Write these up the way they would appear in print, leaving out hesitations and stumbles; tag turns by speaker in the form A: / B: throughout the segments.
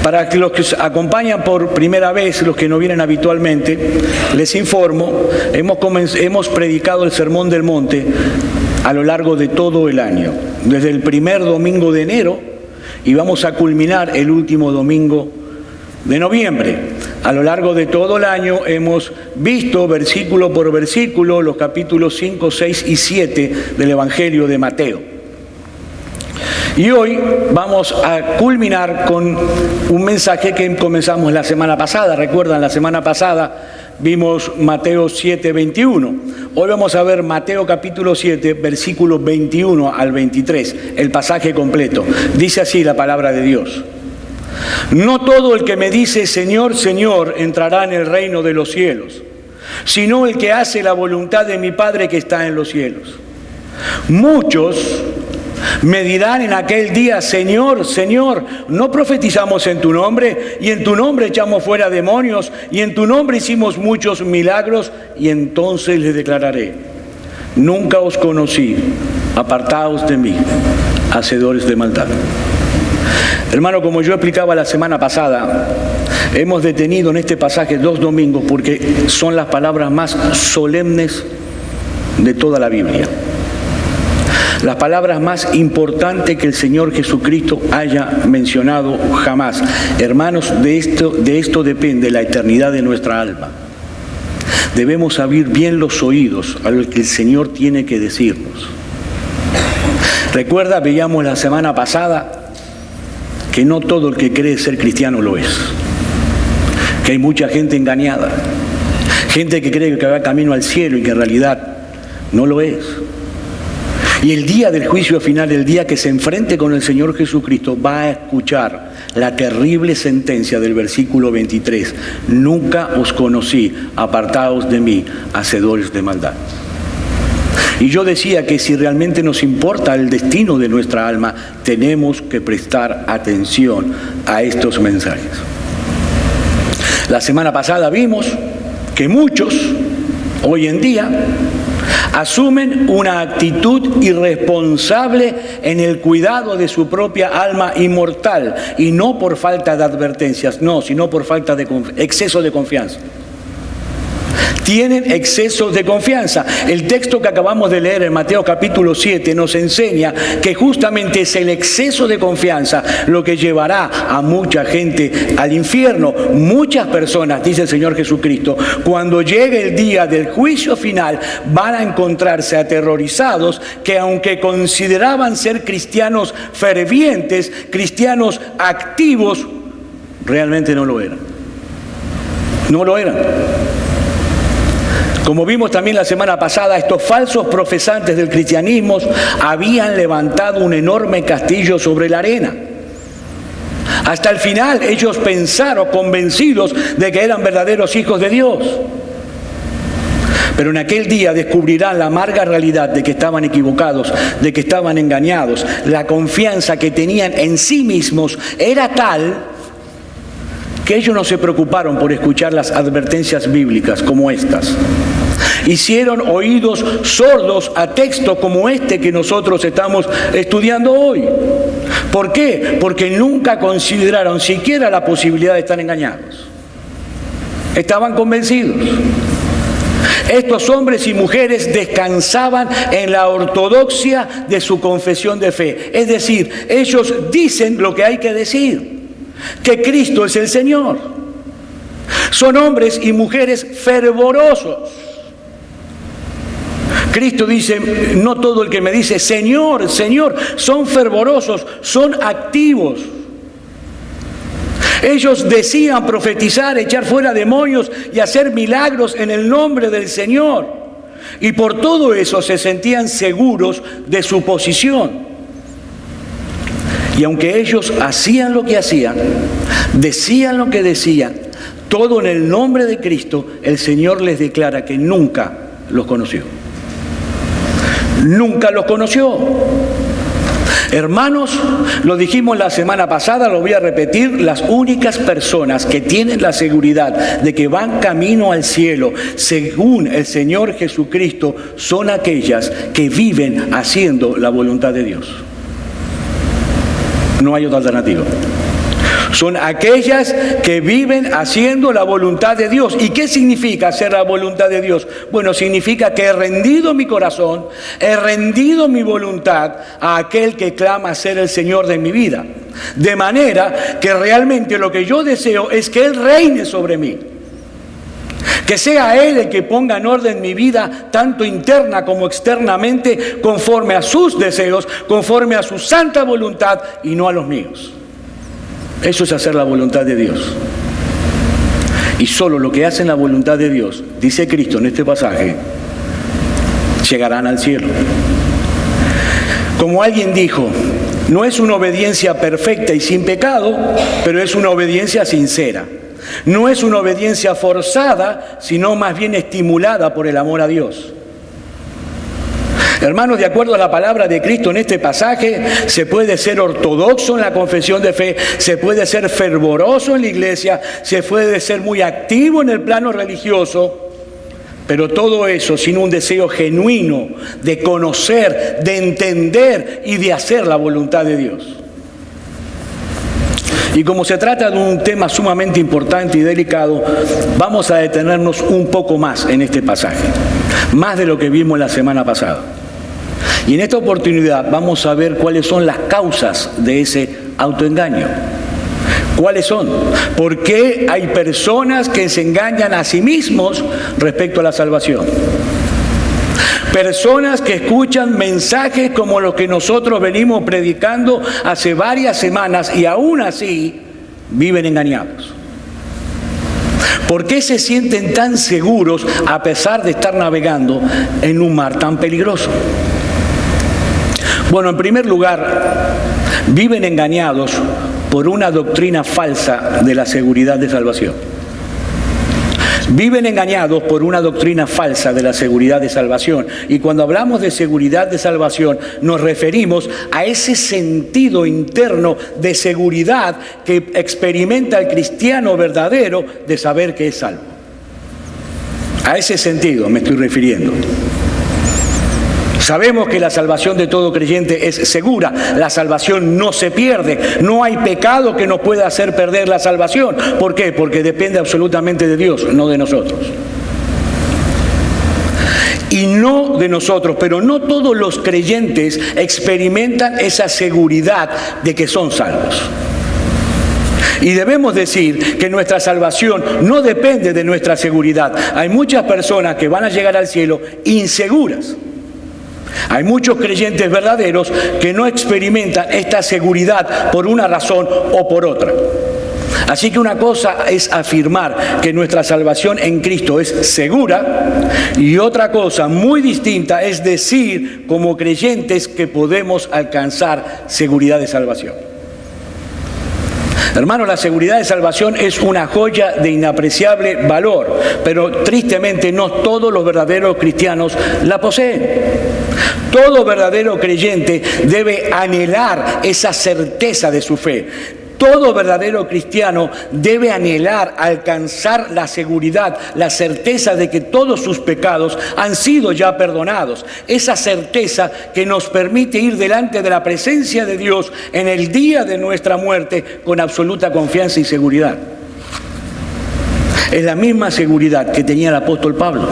A: Para que los que acompañan por primera vez, los que no vienen habitualmente, les informo, hemos predicado el Sermón del Monte a lo largo de todo el año, desde el primer domingo de enero, y vamos a culminar el último domingo de noviembre. A lo largo de todo el año hemos visto versículo por versículo los capítulos 5, 6 y 7 del Evangelio de Mateo. Y hoy vamos a culminar con un mensaje que comenzamos la semana pasada. Recuerdan, la semana pasada vimos Mateo 7, 21. Hoy vamos a ver Mateo capítulo 7, versículos 21 al 23, el pasaje completo. Dice así la palabra de Dios. No todo el que me dice Señor, Señor, entrará en el reino de los cielos, sino el que hace la voluntad de mi Padre que está en los cielos. Muchos me dirán en aquel día, Señor, Señor, ¿no profetizamos en tu nombre? Y en tu nombre echamos fuera demonios, y en tu nombre hicimos muchos milagros. Y entonces les declararé, nunca os conocí, apartaos de mí, hacedores de maldad. Hermano, como yo explicaba la semana pasada, hemos detenido en este pasaje 2 domingos porque son las palabras más solemnes de toda la Biblia. Las palabras más importantes que el Señor Jesucristo haya mencionado jamás. Hermanos, de esto depende la eternidad de nuestra alma. Debemos abrir bien los oídos a lo que el Señor tiene que decirnos. Recuerda, veíamos la semana pasada que no todo el que cree ser cristiano lo es. Que hay mucha gente engañada. Gente que cree que va camino al cielo y que en realidad no lo es. Y el día del juicio final, el día que se enfrente con el Señor Jesucristo, va a escuchar la terrible sentencia del versículo 23. Nunca os conocí, apartaos de mí, hacedores de maldad. Y yo decía que si realmente nos importa el destino de nuestra alma, tenemos que prestar atención a estos mensajes. La semana pasada vimos que muchos, hoy en día, asumen una actitud irresponsable en el cuidado de su propia alma inmortal, y no por falta de advertencias, no, sino por falta de exceso de confianza. Tienen exceso de confianza. El texto que acabamos de leer en Mateo capítulo 7 nos enseña que justamente es el exceso de confianza lo que llevará a mucha gente al infierno. Muchas personas, dice el Señor Jesucristo, cuando llegue el día del juicio final, van a encontrarse aterrorizados que aunque consideraban ser cristianos fervientes, cristianos activos, realmente no lo eran. No lo eran. Como vimos también la semana pasada, estos falsos profesantes del cristianismo habían levantado un enorme castillo sobre la arena. Hasta el final ellos pensaron, convencidos de que eran verdaderos hijos de Dios. Pero en aquel día descubrirán la amarga realidad de que estaban equivocados, de que estaban engañados. La confianza que tenían en sí mismos era tal que ellos no se preocuparon por escuchar las advertencias bíblicas como estas. Hicieron oídos sordos a textos como este que nosotros estamos estudiando hoy. ¿Por qué? Porque nunca consideraron siquiera la posibilidad de estar engañados. Estaban convencidos. Estos hombres y mujeres descansaban en la ortodoxia de su confesión de fe. Es decir, ellos dicen lo que hay que decir. Que Cristo es el Señor. Son hombres y mujeres fervorosos. Cristo dice, no todo el que me dice Señor, Señor, son fervorosos, son activos. Ellos decían profetizar, echar fuera demonios y hacer milagros en el nombre del Señor. Y por todo eso se sentían seguros de su posición. Y aunque ellos hacían lo que hacían, decían lo que decían, todo en el nombre de Cristo, el Señor les declara que nunca los conoció. Nunca los conoció. Hermanos, lo dijimos la semana pasada, lo voy a repetir, las únicas personas que tienen la seguridad de que van camino al cielo, según el Señor Jesucristo, son aquellas que viven haciendo la voluntad de Dios. No hay otra alternativa. Son aquellas que viven haciendo la voluntad de Dios. ¿Y qué significa hacer la voluntad de Dios? Bueno, significa que he rendido mi corazón, he rendido mi voluntad a aquel que clama ser el Señor de mi vida. De manera que realmente lo que yo deseo es que Él reine sobre mí. Que sea Él el que ponga en orden mi vida, tanto interna como externamente, conforme a sus deseos, conforme a su santa voluntad y no a los míos. Eso es hacer la voluntad de Dios. Y solo lo que hacen la voluntad de Dios, dice Cristo en este pasaje, llegarán al cielo. Como alguien dijo, no es una obediencia perfecta y sin pecado, pero es una obediencia sincera. No es una obediencia forzada, sino más bien estimulada por el amor a Dios. Hermanos, de acuerdo a la palabra de Cristo en este pasaje, se puede ser ortodoxo en la confesión de fe, se puede ser fervoroso en la iglesia, se puede ser muy activo en el plano religioso, pero todo eso sin un deseo genuino de conocer, de entender y de hacer la voluntad de Dios. Y como se trata de un tema sumamente importante y delicado, vamos a detenernos un poco más en este pasaje, más de lo que vimos la semana pasada. Y en esta oportunidad vamos a ver cuáles son las causas de ese autoengaño. ¿Cuáles son? ¿Por qué hay personas que se engañan a sí mismos respecto a la salvación? Personas que escuchan mensajes como los que nosotros venimos predicando hace varias semanas y aún así viven engañados. ¿Por qué se sienten tan seguros a pesar de estar navegando en un mar tan peligroso? Bueno, en primer lugar, viven engañados por una doctrina falsa de la seguridad de salvación. Viven engañados por una doctrina falsa de la seguridad de salvación. Y cuando hablamos de seguridad de salvación, nos referimos a ese sentido interno de seguridad que experimenta el cristiano verdadero de saber que es salvo. A ese sentido me estoy refiriendo. Sabemos que la salvación de todo creyente es segura, la salvación no se pierde, no hay pecado que nos pueda hacer perder la salvación. ¿Por qué? Porque depende absolutamente de Dios, no de nosotros. Y no de nosotros, pero no todos los creyentes experimentan esa seguridad de que son salvos. Y debemos decir que nuestra salvación no depende de nuestra seguridad. Hay muchas personas que van a llegar al cielo inseguras. Hay muchos creyentes verdaderos que no experimentan esta seguridad por una razón o por otra. Así que una cosa es afirmar que nuestra salvación en Cristo es segura y otra cosa muy distinta es decir como creyentes que podemos alcanzar seguridad de salvación. Hermanos, la seguridad de salvación es una joya de inapreciable valor, pero tristemente no todos los verdaderos cristianos la poseen. Todo verdadero creyente debe anhelar esa certeza de su fe. Todo verdadero cristiano debe anhelar alcanzar la seguridad, la certeza de que todos sus pecados han sido ya perdonados. Esa certeza que nos permite ir delante de la presencia de Dios en el día de nuestra muerte con absoluta confianza y seguridad. Es la misma seguridad que tenía el apóstol Pablo.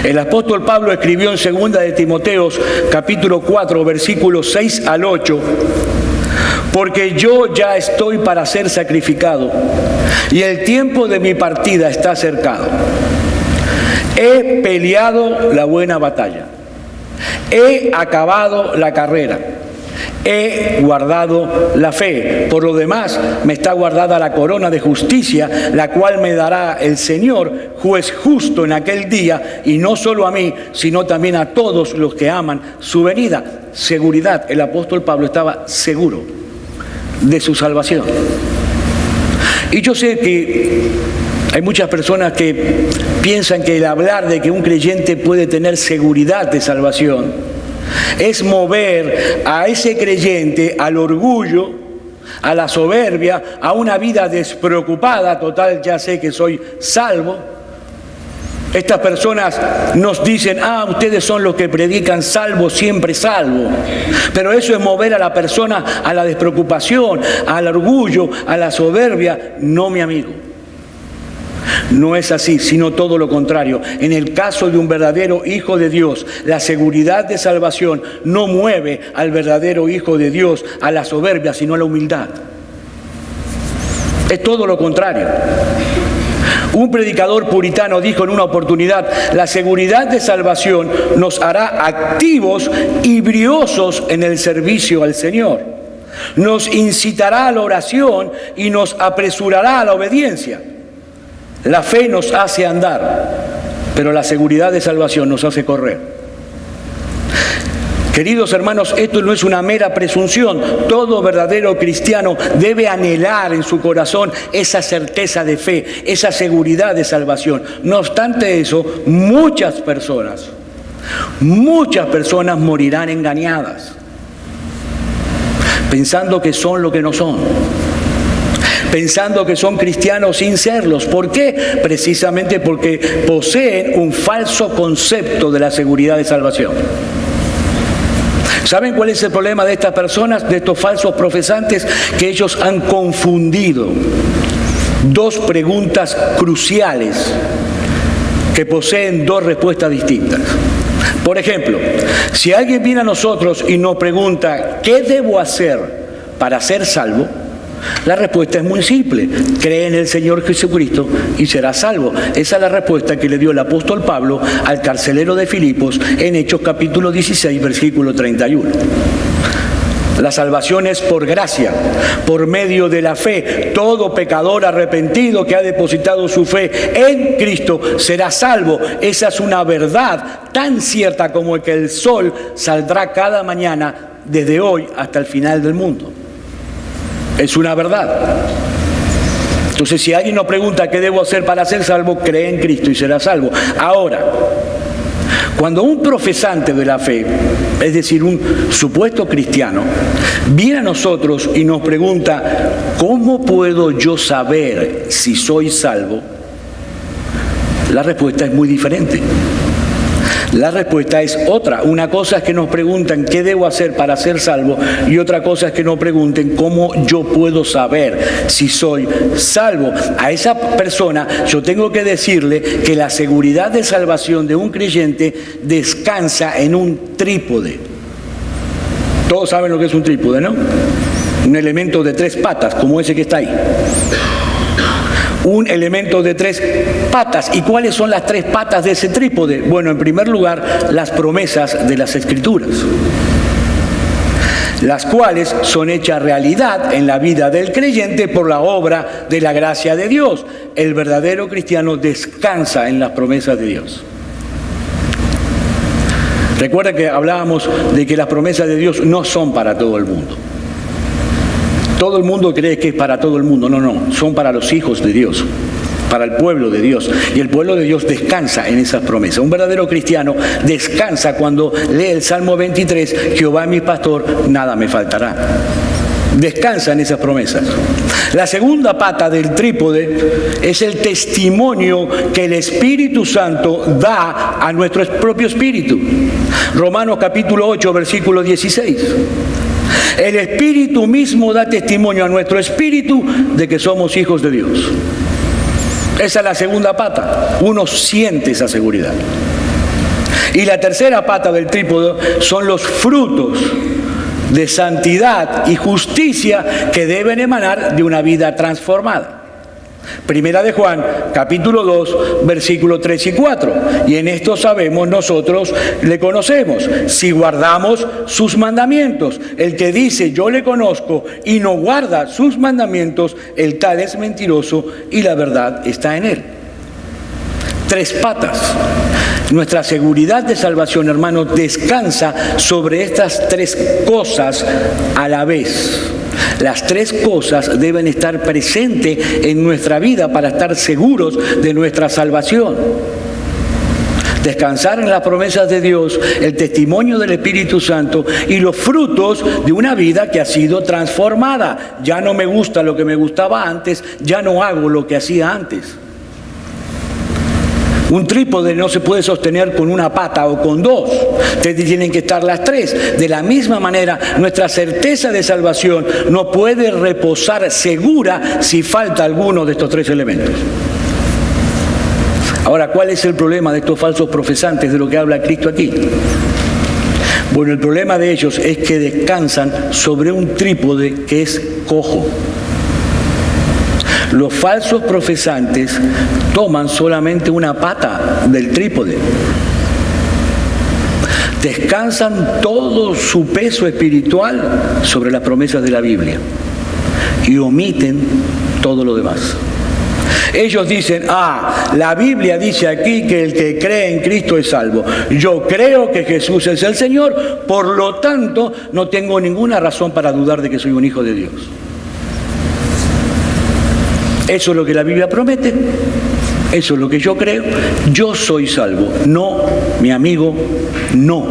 A: El apóstol Pablo escribió en 2 de Timoteo, capítulo 4, versículos 6 al 8, porque yo ya estoy para ser sacrificado y el tiempo de mi partida está cercado. He peleado la buena batalla, he acabado la carrera, he guardado la fe. Por lo demás, me está guardada la corona de justicia, la cual me dará el Señor, juez justo en aquel día, y no solo a mí, sino también a todos los que aman su venida. Seguridad. El apóstol Pablo estaba seguro de su salvación. Y yo sé que hay muchas personas que piensan que el hablar de que un creyente puede tener seguridad de salvación es mover a ese creyente al orgullo, a la soberbia, a una vida despreocupada. Total, ya sé que soy salvo. Estas personas nos dicen, ustedes son los que predican salvo, siempre salvo. Pero eso es mover a la persona a la despreocupación, al orgullo, a la soberbia. No, mi amigo. No es así, sino todo lo contrario. En el caso de un verdadero hijo de Dios, la seguridad de salvación no mueve al verdadero hijo de Dios a la soberbia, sino a la humildad. Es todo lo contrario. Un predicador puritano dijo en una oportunidad, la seguridad de salvación nos hará activos y briosos en el servicio al Señor. Nos incitará a la oración y nos apresurará a la obediencia. La fe nos hace andar, pero la seguridad de salvación nos hace correr. Queridos hermanos, esto no es una mera presunción. Todo verdadero cristiano debe anhelar en su corazón esa certeza de fe, esa seguridad de salvación. No obstante eso, muchas personas morirán engañadas, pensando que son lo que no son, pensando que son cristianos sin serlos. ¿Por qué? Precisamente porque poseen un falso concepto de la seguridad de salvación. ¿Saben cuál es el problema de estas personas, de estos falsos profesantes? Que ellos han confundido dos preguntas cruciales que poseen dos respuestas distintas. Por ejemplo, si alguien viene a nosotros y nos pregunta, ¿qué debo hacer para ser salvo? La respuesta es muy simple: cree en el Señor Jesucristo y serás salvo. Esa es la respuesta que le dio el apóstol Pablo al carcelero de Filipos en Hechos capítulo 16, versículo 31. La salvación es por gracia, por medio de la fe. Todo pecador arrepentido que ha depositado su fe en Cristo será salvo. Esa es una verdad tan cierta como que el sol saldrá cada mañana desde hoy hasta el final del mundo. Es una verdad. Entonces, si alguien nos pregunta qué debo hacer para ser salvo, cree en Cristo y será salvo. Ahora, cuando un profesante de la fe, es decir, un supuesto cristiano, viene a nosotros y nos pregunta, ¿cómo puedo yo saber si soy salvo? La respuesta es muy diferente. La respuesta es otra. Una cosa es que nos preguntan qué debo hacer para ser salvo, y otra cosa es que nos pregunten cómo yo puedo saber si soy salvo. A esa persona yo tengo que decirle que la seguridad de salvación de un creyente descansa en un trípode. Todos saben lo que es un trípode, ¿no? Un elemento de 3 patas, como ese que está ahí. Un elemento de 3 patas. ¿Y cuáles son las 3 patas de ese trípode? Bueno, en primer lugar, las promesas de las Escrituras, las cuales son hechas realidad en la vida del creyente por la obra de la gracia de Dios. El verdadero cristiano descansa en las promesas de Dios. Recuerda que hablábamos de que las promesas de Dios no son para todo el mundo. Todo el mundo cree que es para todo el mundo. No, son para los hijos de Dios, para el pueblo de Dios. Y el pueblo de Dios descansa en esas promesas. Un verdadero cristiano descansa cuando lee el Salmo 23, Jehová es mi pastor, nada me faltará. Descansa en esas promesas. La segunda pata del trípode es el testimonio que el Espíritu Santo da a nuestro propio espíritu. Romanos capítulo 8, versículo 16. El Espíritu mismo da testimonio a nuestro espíritu de que somos hijos de Dios. Esa es la segunda pata. Uno siente esa seguridad. Y la tercera pata del trípode son los frutos de santidad y justicia que deben emanar de una vida transformada. Primera de Juan, capítulo 2, versículos 3 y 4. Y en esto sabemos nosotros, le conocemos, si guardamos sus mandamientos. El que dice yo le conozco y no guarda sus mandamientos, el tal es mentiroso y la verdad está en él. 3 patas. Nuestra seguridad de salvación, hermanos, descansa sobre estas 3 cosas a la vez. Las 3 cosas deben estar presentes en nuestra vida para estar seguros de nuestra salvación. Descansar en las promesas de Dios, el testimonio del Espíritu Santo y los frutos de una vida que ha sido transformada. Ya no me gusta lo que me gustaba antes, ya no hago lo que hacía antes. Un trípode no se puede sostener con una pata o con dos. Tienen que estar las tres. De la misma manera, nuestra certeza de salvación no puede reposar segura si falta alguno de estos tres elementos. Ahora, ¿cuál es el problema de estos falsos profesantes de lo que habla Cristo aquí? Bueno, el problema de ellos es que descansan sobre un trípode que es cojo. Los falsos profesantes toman solamente una pata del trípode. Descansan todo su peso espiritual sobre las promesas de la Biblia y omiten todo lo demás. Ellos dicen, la Biblia dice aquí que el que cree en Cristo es salvo. Yo creo que Jesús es el Señor, por lo tanto no tengo ninguna razón para dudar de que soy un hijo de Dios. Eso es lo que la Biblia promete, eso es lo que yo creo, yo soy salvo. No, mi amigo, no.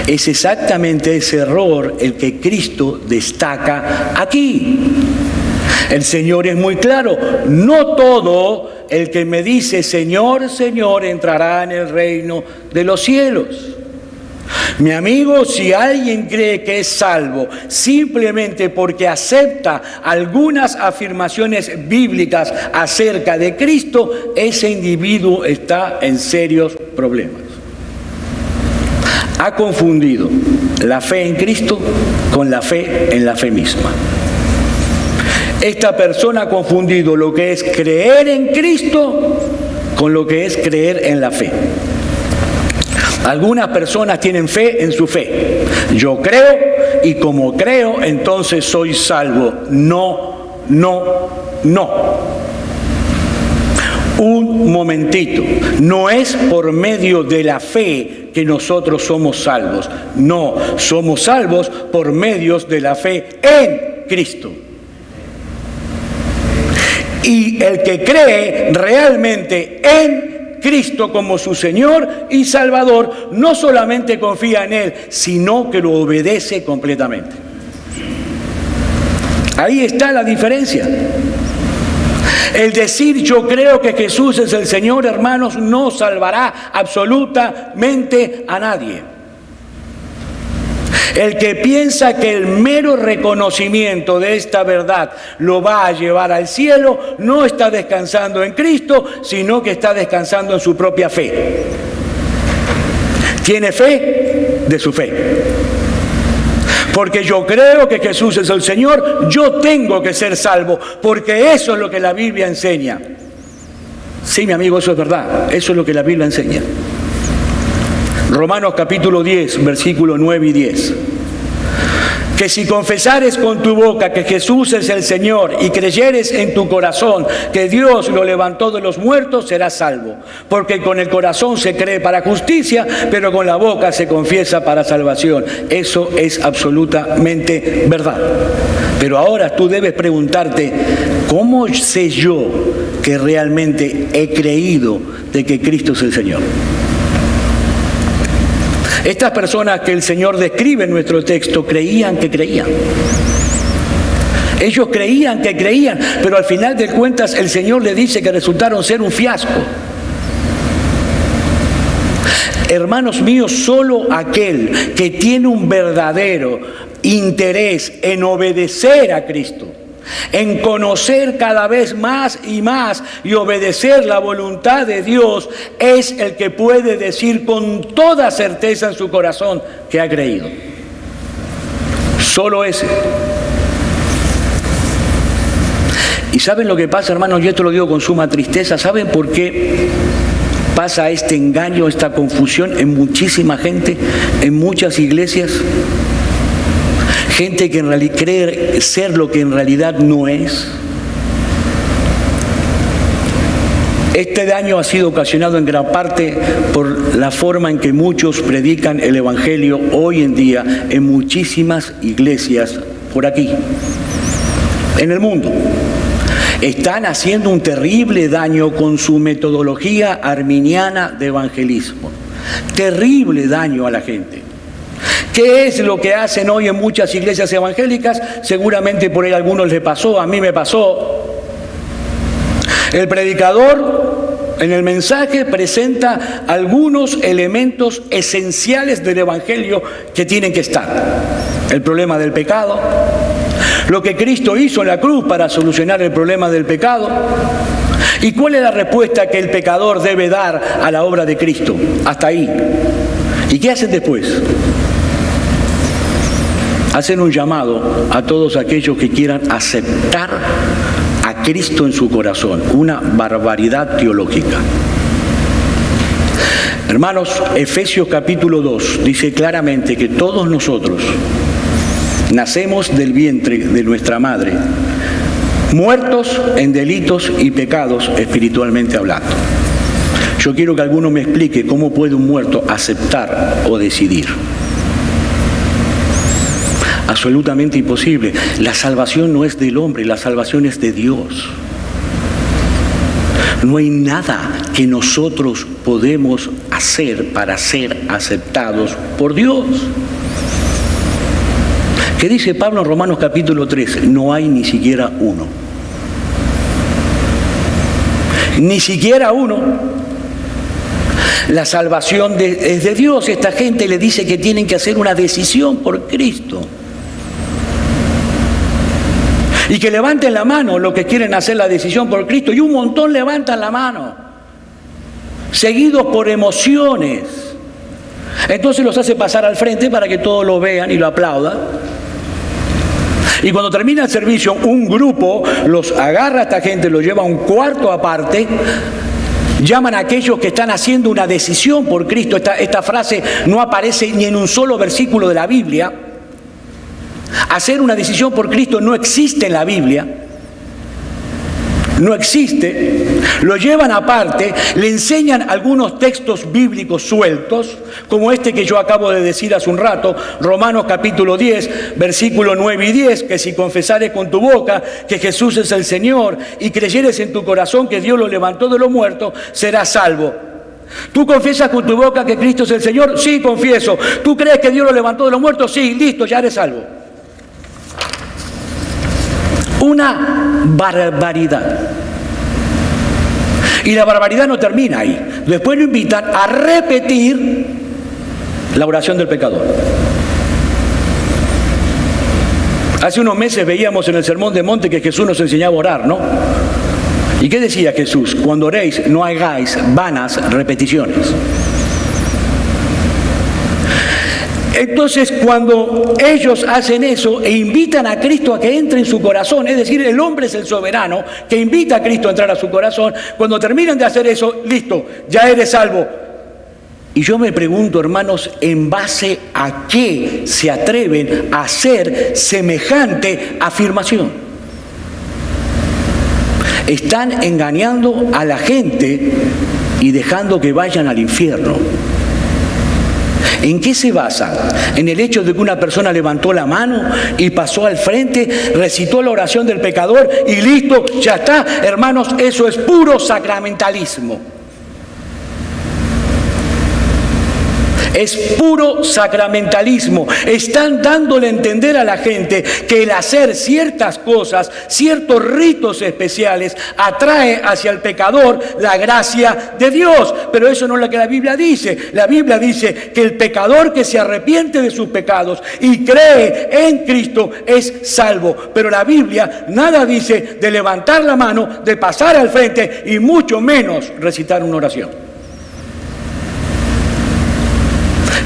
A: Es exactamente ese error el que Cristo destaca aquí. El Señor es muy claro, no todo el que me dice Señor, Señor entrará en el reino de los cielos. Mi amigo, si alguien cree que es salvo simplemente porque acepta algunas afirmaciones bíblicas acerca de Cristo, ese individuo está en serios problemas. Ha confundido la fe en Cristo con la fe en la fe misma. Esta persona ha confundido lo que es creer en Cristo con lo que es creer en la fe. Algunas personas tienen fe en su fe. Yo creo y como creo, entonces soy salvo. No, no, no. Un momentito. No es por medio de la fe que nosotros somos salvos. No, somos salvos por medio de la fe en Cristo. Y el que cree realmente en Cristo como su Señor y Salvador, no solamente confía en Él, sino que lo obedece completamente. Ahí está la diferencia. El decir yo creo que Jesús es el Señor, hermanos, no salvará absolutamente a nadie. El que piensa que el mero reconocimiento de esta verdad lo va a llevar al cielo, no está descansando en Cristo, sino que está descansando en su propia fe. Tiene fe de su fe. Porque yo creo que Jesús es el Señor, yo tengo que ser salvo, porque eso es lo que la Biblia enseña. Sí, mi amigo, eso es verdad, eso es lo que la Biblia enseña. Romanos capítulo 10, versículos 9 y 10. Que si confesares con tu boca que Jesús es el Señor y creyeres en tu corazón que Dios lo levantó de los muertos, serás salvo. Porque con el corazón se cree para justicia, pero con la boca se confiesa para salvación. Eso es absolutamente verdad. Pero ahora tú debes preguntarte, ¿cómo sé yo que realmente he creído de que Cristo es el Señor? Estas personas que el Señor describe en nuestro texto creían que creían. Ellos creían que creían, pero al final de cuentas el Señor le dice que resultaron ser un fiasco. Hermanos míos, solo aquel que tiene un verdadero interés en obedecer a Cristo, en conocer cada vez más y obedecer la voluntad de Dios, es el que puede decir con toda certeza en su corazón que ha creído. Solo ese. ¿Y saben lo que pasa, hermanos? Yo esto lo digo con suma tristeza. ¿Saben por qué pasa este engaño, esta confusión en muchísima gente, en muchas iglesias? Gente que en realidad cree ser lo que en realidad no es. Este daño ha sido ocasionado en gran parte por la forma en que muchos predican el Evangelio hoy en día en muchísimas iglesias por aquí, en el mundo. Están haciendo un terrible daño con su metodología arminiana de evangelismo. Terrible daño a la gente. ¿Qué es lo que hacen hoy en muchas iglesias evangélicas? Seguramente por ahí a algunos les pasó, a mí me pasó. El predicador en el mensaje presenta algunos elementos esenciales del Evangelio que tienen que estar. El problema del pecado, lo que Cristo hizo en la cruz para solucionar el problema del pecado, y cuál es la respuesta que el pecador debe dar a la obra de Cristo. Hasta ahí. ¿Y qué hacen después? Hacen un llamado a todos aquellos que quieran aceptar a Cristo en su corazón, una barbaridad teológica. Hermanos, Efesios capítulo 2 dice claramente que todos nosotros nacemos del vientre de nuestra madre, muertos en delitos y pecados espiritualmente hablando. Yo quiero que alguno me explique cómo puede un muerto aceptar o decidir. Absolutamente imposible. La salvación no es del hombre, la salvación es de Dios. No hay nada que nosotros podemos hacer para ser aceptados por Dios. ¿Qué dice Pablo en Romanos capítulo 3? No hay ni siquiera uno. Ni siquiera uno. La salvación es de Dios. Esta gente le dice que tienen que hacer una decisión por Cristo. Y que levanten la mano los que quieren hacer la decisión por Cristo. Y un montón levantan la mano, seguidos por emociones. Entonces los hace pasar al frente para que todos lo vean y lo aplaudan. Y cuando termina el servicio, un grupo los agarra a esta gente, los lleva a un cuarto aparte, llaman a aquellos que están haciendo una decisión por Cristo. Esta frase no aparece ni en un solo versículo de la Biblia. Hacer una decisión por Cristo no existe en la Biblia. No existe. Lo llevan aparte, le enseñan algunos textos bíblicos sueltos, como este que yo acabo de decir hace un rato, Romanos capítulo 10, versículos 9 y 10, que si confesares con tu boca que Jesús es el Señor y creyeres en tu corazón que Dios lo levantó de los muertos, serás salvo. ¿Tú confiesas con tu boca que Cristo es el Señor? Sí, confieso. ¿Tú crees que Dios lo levantó de los muertos? Sí, listo, ya eres salvo. Una barbaridad. Y la barbaridad no termina ahí. Después lo invitan a repetir la oración del pecador. Hace unos meses veíamos en el Sermón del Monte que Jesús nos enseñaba a orar, ¿no? ¿Y qué decía Jesús? Cuando oréis, no hagáis vanas repeticiones. Entonces, cuando ellos hacen eso e invitan a Cristo a que entre en su corazón, es decir, el hombre es el soberano que invita a Cristo a entrar a su corazón, cuando terminan de hacer eso, listo, ya eres salvo. Y yo me pregunto, hermanos, ¿en base a qué se atreven a hacer semejante afirmación? Están engañando a la gente y dejando que vayan al infierno. ¿En qué se basa? ¿En el hecho de que una persona levantó la mano y pasó al frente, recitó la oración del pecador y listo, ya está? Hermanos, eso es puro sacramentalismo. Es puro sacramentalismo. Están dándole a entender a la gente que el hacer ciertas cosas, ciertos ritos especiales, atrae hacia el pecador la gracia de Dios. Pero eso no es lo que la Biblia dice. La Biblia dice que el pecador que se arrepiente de sus pecados y cree en Cristo es salvo. Pero la Biblia nada dice de levantar la mano, de pasar al frente y mucho menos recitar una oración.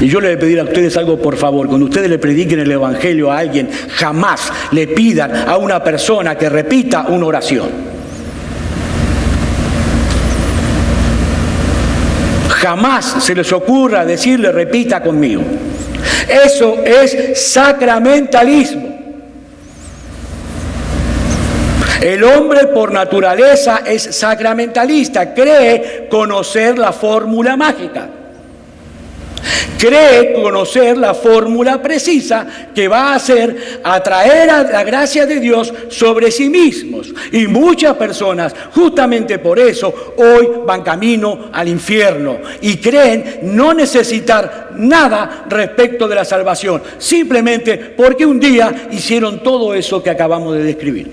A: Y yo le voy a pedir a ustedes algo, por favor. Cuando ustedes le prediquen el Evangelio a alguien, jamás le pidan a una persona que repita una oración. Jamás se les ocurra decirle, repita conmigo. Eso es sacramentalismo. El hombre por naturaleza es sacramentalista, cree conocer la fórmula mágica. Cree conocer la fórmula precisa que va a hacer atraer a la gracia de Dios sobre sí mismos. Y muchas personas, justamente por eso, hoy van camino al infierno y creen no necesitar nada respecto de la salvación, simplemente porque un día hicieron todo eso que acabamos de describir.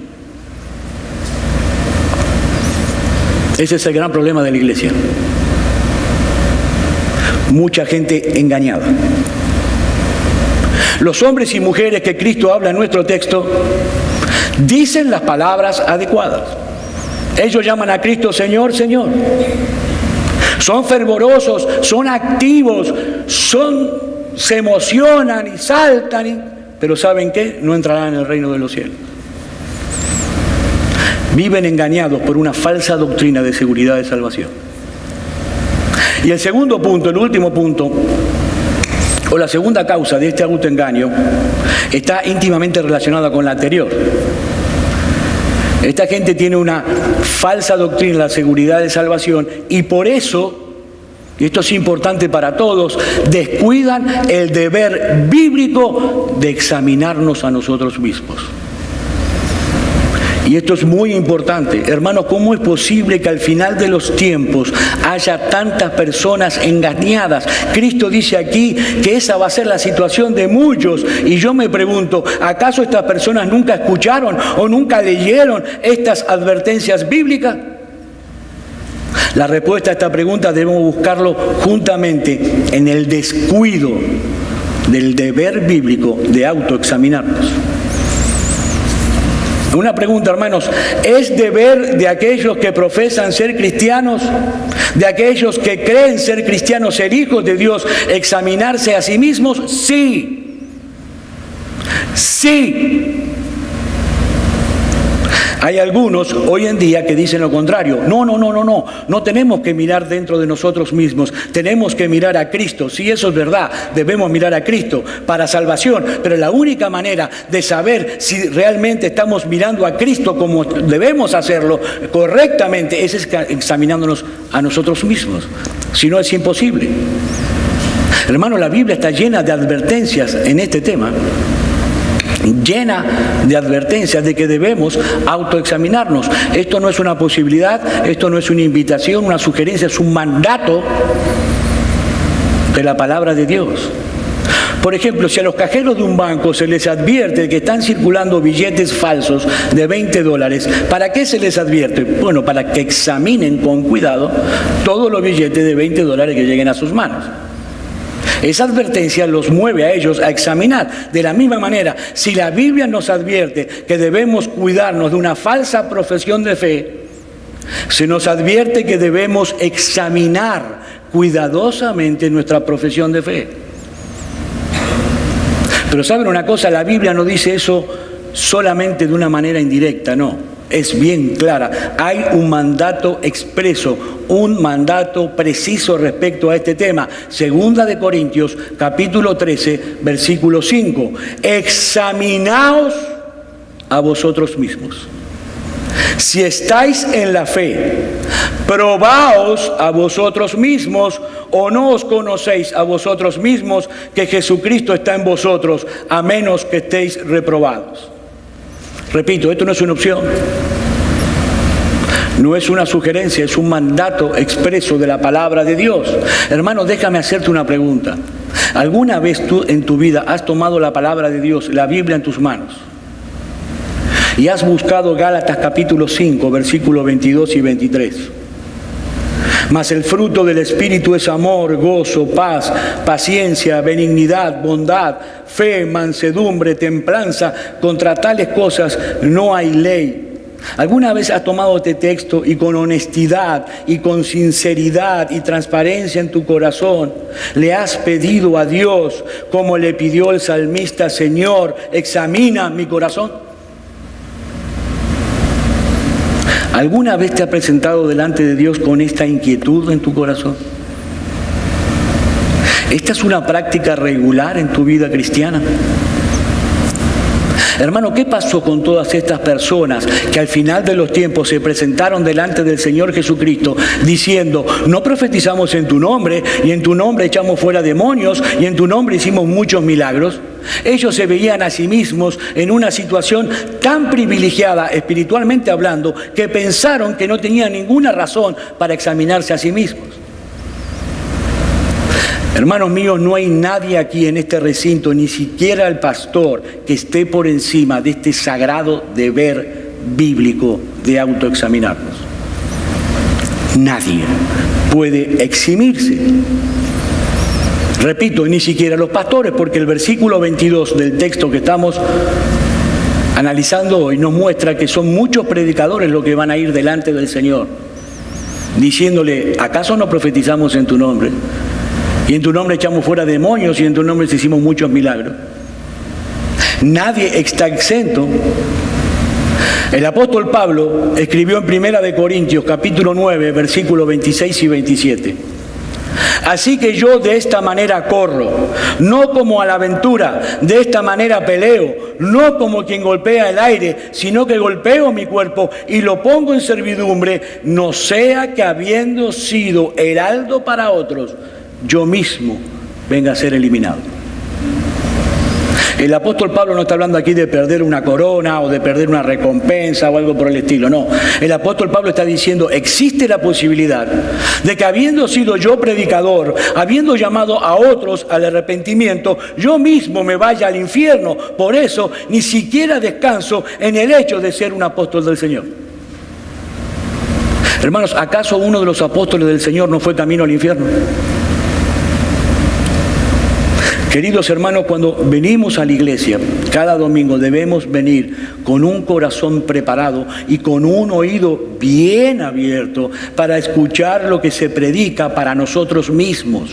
A: Ese es el gran problema de la iglesia. Mucha gente engañada. Los hombres y mujeres que Cristo habla en nuestro texto dicen las palabras adecuadas. Ellos llaman a Cristo Señor, Señor. Son fervorosos, son activos, se emocionan y saltan, pero ¿saben qué? No entrarán en el reino de los cielos. Viven engañados por una falsa doctrina de seguridad de salvación. Y el segundo punto, el último punto, o la segunda causa de este autoengaño, está íntimamente relacionada con la anterior. Esta gente tiene una falsa doctrina de la seguridad de salvación y por eso, y esto es importante para todos, descuidan el deber bíblico de examinarnos a nosotros mismos. Y esto es muy importante. Hermanos, ¿cómo es posible que al final de los tiempos haya tantas personas engañadas? Cristo dice aquí que esa va a ser la situación de muchos. Y yo me pregunto, ¿acaso estas personas nunca escucharon o nunca leyeron estas advertencias bíblicas? La respuesta a esta pregunta debemos buscarlo juntamente en el descuido del deber bíblico de autoexaminarnos. Una pregunta, hermanos, ¿es deber de aquellos que profesan ser cristianos, de aquellos que creen ser cristianos, ser hijos de Dios, examinarse a sí mismos? Sí. Sí. Hay algunos hoy en día que dicen lo contrario. No tenemos que mirar dentro de nosotros mismos, tenemos que mirar a Cristo. Sí, eso es verdad, debemos mirar a Cristo para salvación, pero la única manera de saber si realmente estamos mirando a Cristo como debemos hacerlo correctamente es examinándonos a nosotros mismos. Si no, es imposible. Hermano, la Biblia está llena de advertencias en este tema. Llena de advertencias de que debemos autoexaminarnos. Esto no es una posibilidad, esto no es una invitación, una sugerencia, es un mandato de la palabra de Dios. Por ejemplo, si a los cajeros de un banco se les advierte que están circulando billetes falsos de $20, ¿para qué se les advierte? Bueno, para que examinen con cuidado todos los billetes de $20 que lleguen a sus manos. Esa advertencia los mueve a ellos a examinar. De la misma manera, si la Biblia nos advierte que debemos cuidarnos de una falsa profesión de fe, se nos advierte que debemos examinar cuidadosamente nuestra profesión de fe. Pero ¿saben una cosa? La Biblia no dice eso solamente de una manera indirecta, no. Es bien clara. Hay un mandato expreso, un mandato preciso respecto a este tema. Segunda de Corintios, capítulo 13, versículo 5. Examinaos a vosotros mismos. Si estáis en la fe, probaos a vosotros mismos, o no os conocéis a vosotros mismos que Jesucristo está en vosotros, a menos que estéis reprobados. Repito, esto no es una opción, no es una sugerencia, es un mandato expreso de la palabra de Dios. Hermano, déjame hacerte una pregunta. ¿Alguna vez tú en tu vida has tomado la palabra de Dios, la Biblia en tus manos, y has buscado Gálatas capítulo 5, versículos 22 y 23? Mas el fruto del Espíritu es amor, gozo, paz, paciencia, benignidad, bondad, fe, mansedumbre, templanza. Contra tales cosas no hay ley. ¿Alguna vez has tomado este texto y con honestidad y con sinceridad y transparencia en tu corazón le has pedido a Dios, como le pidió el salmista: Señor, examina mi corazón? ¿Alguna vez te has presentado delante de Dios con esta inquietud en tu corazón? ¿Esta es una práctica regular en tu vida cristiana? Hermano, ¿qué pasó con todas estas personas que al final de los tiempos se presentaron delante del Señor Jesucristo diciendo: no profetizamos en tu nombre, y en tu nombre echamos fuera demonios, y en tu nombre hicimos muchos milagros? Ellos se veían a sí mismos en una situación tan privilegiada espiritualmente hablando que pensaron que no tenían ninguna razón para examinarse a sí mismos. Hermanos míos, no hay nadie aquí en este recinto, ni siquiera el pastor, que esté por encima de este sagrado deber bíblico de autoexaminarnos. Nadie puede eximirse. Repito, ni siquiera los pastores, porque el versículo 22 del texto que estamos analizando hoy nos muestra que son muchos predicadores los que van a ir delante del Señor, diciéndole: ¿acaso no profetizamos en tu nombre? Y en tu nombre echamos fuera demonios y en tu nombre hicimos muchos milagros. Nadie está exento. El apóstol Pablo escribió en 1 de Corintios capítulo 9, versículos 26 y 27. Así que yo de esta manera corro, no como a la aventura, de esta manera peleo, no como quien golpea el aire, sino que golpeo mi cuerpo y lo pongo en servidumbre, no sea que habiendo sido heraldo para otros, yo mismo venga a ser eliminado. El apóstol Pablo no está hablando aquí de perder una corona o de perder una recompensa o algo por el estilo, no. El apóstol Pablo está diciendo: existe la posibilidad de que habiendo sido yo predicador, habiendo llamado a otros al arrepentimiento, yo mismo me vaya al infierno. Por eso ni siquiera descanso en el hecho de ser un apóstol del Señor. Hermanos, ¿acaso uno de los apóstoles del Señor no fue camino al infierno? Queridos hermanos, cuando venimos a la iglesia, cada domingo debemos venir con un corazón preparado y con un oído bien abierto para escuchar lo que se predica para nosotros mismos.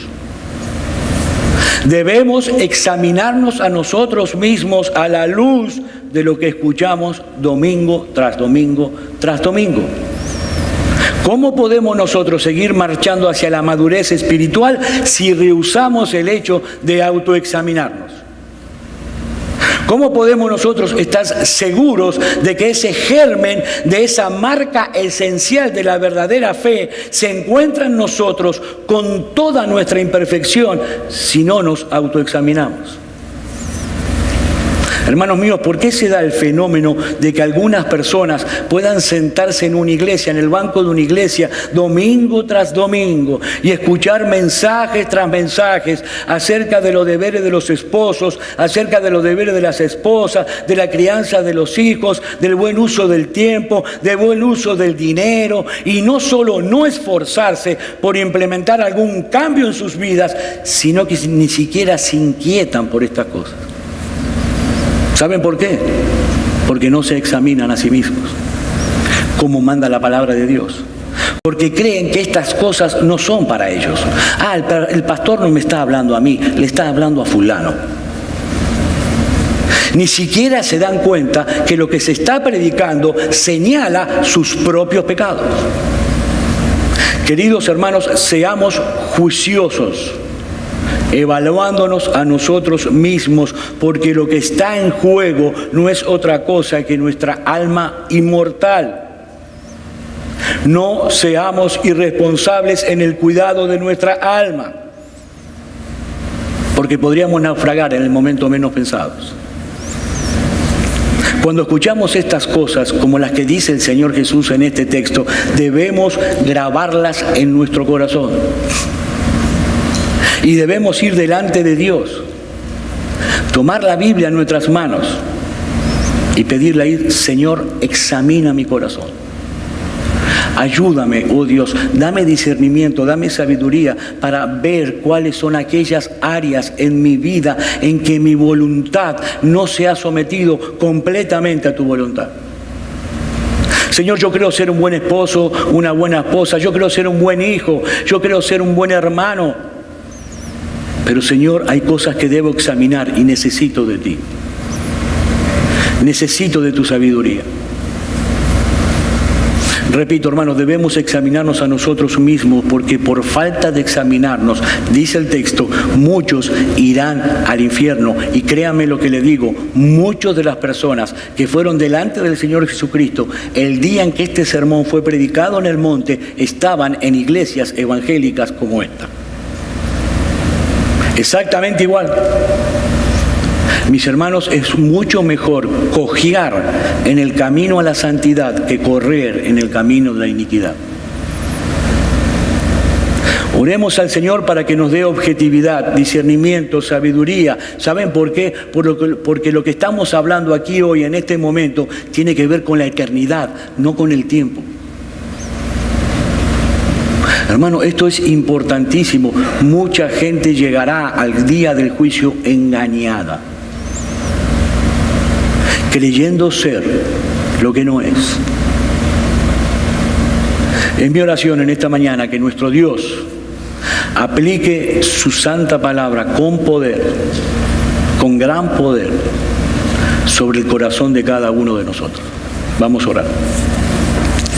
A: Debemos examinarnos a nosotros mismos a la luz de lo que escuchamos domingo tras domingo tras domingo. ¿Cómo podemos nosotros seguir marchando hacia la madurez espiritual si rehusamos el hecho de autoexaminarnos? ¿Cómo podemos nosotros estar seguros de que ese germen, de esa marca esencial de la verdadera fe se encuentra en nosotros con toda nuestra imperfección si no nos autoexaminamos? Hermanos míos, ¿por qué se da el fenómeno de que algunas personas puedan sentarse en una iglesia, en el banco de una iglesia, domingo tras domingo, y escuchar mensajes tras mensajes acerca de los deberes de los esposos, acerca de los deberes de las esposas, de la crianza de los hijos, del buen uso del tiempo, del buen uso del dinero, y no solo no esforzarse por implementar algún cambio en sus vidas, sino que ni siquiera se inquietan por estas cosas? ¿Saben por qué? Porque no se examinan a sí mismos, como manda la palabra de Dios. Porque creen que estas cosas no son para ellos. El pastor no me está hablando a mí, le está hablando a fulano. Ni siquiera se dan cuenta que lo que se está predicando señala sus propios pecados. Queridos hermanos, seamos juiciosos, evaluándonos a nosotros mismos, porque lo que está en juego no es otra cosa que nuestra alma inmortal. No seamos irresponsables en el cuidado de nuestra alma, porque podríamos naufragar en el momento menos pensados. Cuando escuchamos estas cosas, como las que dice el Señor Jesús en este texto, debemos grabarlas en nuestro corazón. Y debemos ir delante de Dios, tomar la Biblia en nuestras manos y pedirle ahí: Señor, examina mi corazón. Ayúdame, oh Dios, dame discernimiento, dame sabiduría para ver cuáles son aquellas áreas en mi vida en que mi voluntad no se ha sometido completamente a tu voluntad. Señor, yo creo ser un buen esposo, una buena esposa, yo creo ser un buen hijo, yo creo ser un buen hermano. Pero Señor, hay cosas que debo examinar y necesito de ti. Necesito de tu sabiduría. Repito, hermanos, debemos examinarnos a nosotros mismos, porque por falta de examinarnos, dice el texto, muchos irán al infierno. Y créanme lo que le digo, muchas de las personas que fueron delante del Señor Jesucristo el día en que este sermón fue predicado en el monte, estaban en iglesias evangélicas como esta. Exactamente igual. Mis hermanos, es mucho mejor cojear en el camino a la santidad que correr en el camino de la iniquidad. Oremos al Señor para que nos dé objetividad, discernimiento, sabiduría. ¿Saben por qué? Porque lo que estamos hablando aquí hoy, en este momento, tiene que ver con la eternidad, no con el tiempo. Hermano, esto es importantísimo. Mucha gente llegará al día del juicio engañada, creyendo ser lo que no es. Es mi oración en esta mañana que nuestro Dios aplique su santa palabra con poder, con gran poder, sobre el corazón de cada uno de nosotros. Vamos a orar.